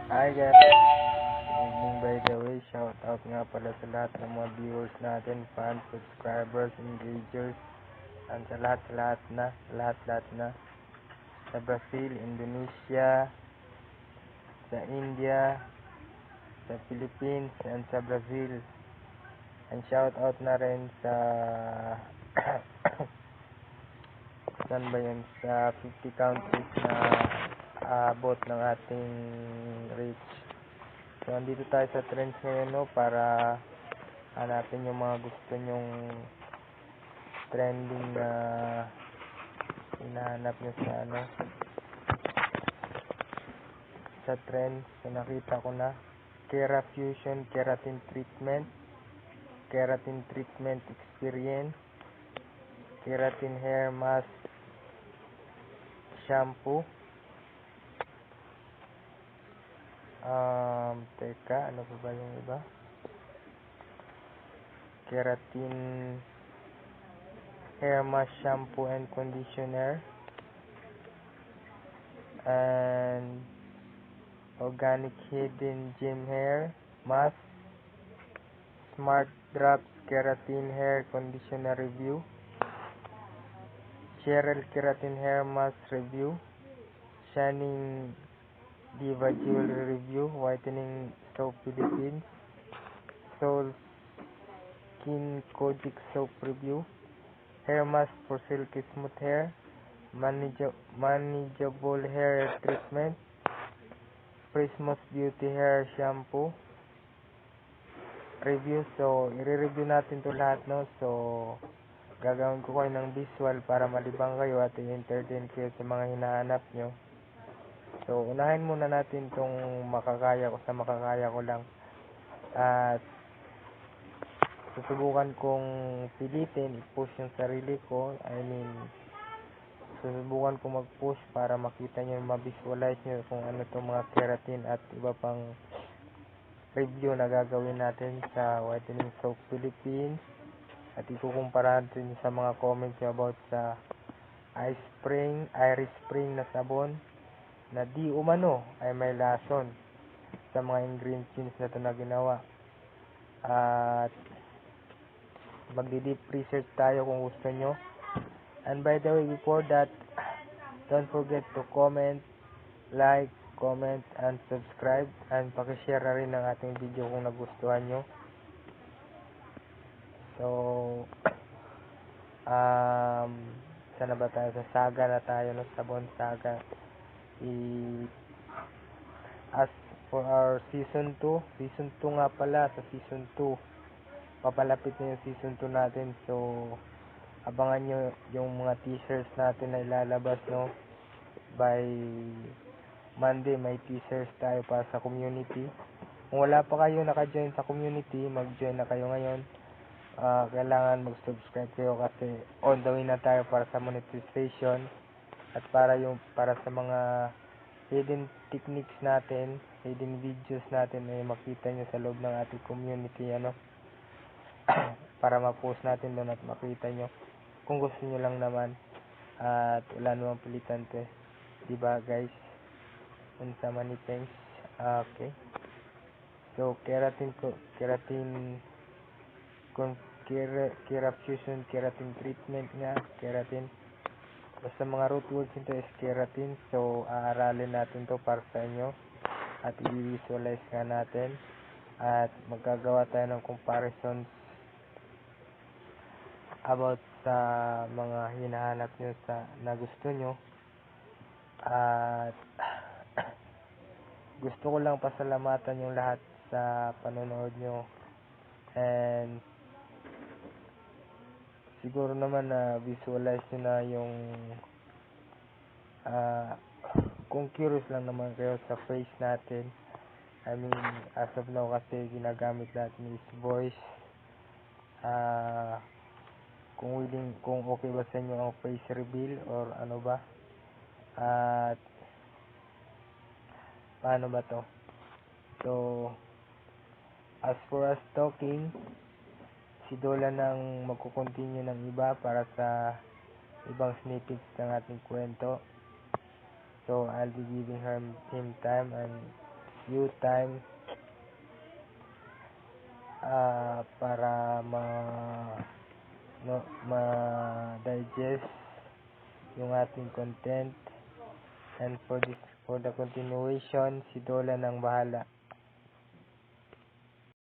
Hi guys, good evening by the way. Shout out nga pala sa lahat ng mga viewers natin, fans, subscribers, engagers, and sa lahat na. Sa Brazil, Indonesia, sa India, sa Philippines, and sa Brazil. And shout out na rin sa saan ba yun? Sa 50 countries na abot ng ating reach. So, andito tayo sa trends ngayon, no, para hanapin yung mga gusto nyong trending na hinahanap nyo sa trends. So, nakita ko na Kera Fusion Keratin Treatment, Keratin Treatment Experience, Keratin Hair Mask Shampoo. Teka, ano ba yung iba? Keratin Hair Mask Shampoo and Conditioner, and Organic Hidden Gem Hair Mask, Smart Drops Keratin Hair Conditioner Review, Cheryl Keratin Hair Mask Review, Shining Diva Jewelry Review, Whitening Soap Philippines, Soul Skin Kojic Soap Review, Hair Mask for Silky Smooth Hair, Manageable Hair Treatment, Prismos Beauty Hair Shampoo Review. So, i-review natin to lahat, no? So, gagawin ko kayo ng visual para malibang kayo at i-entertain kayo sa mga hinahanap nyo. So, unahin muna natin tong makakaya ko lang. At susubukan kong pilitin, i-push yung sarili ko. Susubukan kong mag-push para makita nyo, ma-visualize nyo kung ano itong mga keratin at iba pang review na gagawin natin sa Whitening Soap Philippines. At ikukumpara natin sa mga comments nyo about sa Iris Spring na sabon na di umano ay may lason sa mga ingredients na ito na ginawa. At magdi-deep research tayo kung gusto nyo. And by the way, before that, don't forget to comment, like, comment, and subscribe. And pakishare na rin ang ating video kung nagustuhan nyo. So, sana ba tayo? Sa Saga na tayo, no? Sabon Saga. As for our season 2 nga pala, sa season 2 papalapit na yung season 2 natin. So, abangan nyo yung mga teasers natin na ilalabas, no? By Monday, may teasers tayo para sa community. Kung wala pa kayo naka-join sa community, mag-join na kayo ngayon. Kailangan mag-subscribe kayo kasi on the way na tayo para sa monetization at para sa mga hidden techniques natin, hidden videos natin ay makita nyo sa loob ng ating community, ano. Para ma-post natin doon at makita nyo kung gusto nyo lang naman at wala namang pilitan to, diba guys? Unsa man ni things. Okay, so Kera Fusion Keratin Treatment nga, keratin. Basta mga root words nito is keratin. So, aaralin natin to para sa inyo at i-visualize nga natin at magagawa tayo ng comparisons about sa mga hinahanap nyo na gusto nyo. At gusto ko lang pasalamatan yung lahat sa panonood nyo, and siguro naman na visualize nyo na yung kung curious lang naman kayo sa face natin. As of now kasi ginagamit natin is voice. Kung okay ba sa inyo ang face reveal or ano ba. At paano ba to? So, as for us talking, si Dola nang magkukontinue ng iba para sa ibang snippets ng ating kwento. So, I'll be giving him time, and due time para ma-digest yung ating content. And for the continuation, si Dola nang bahala.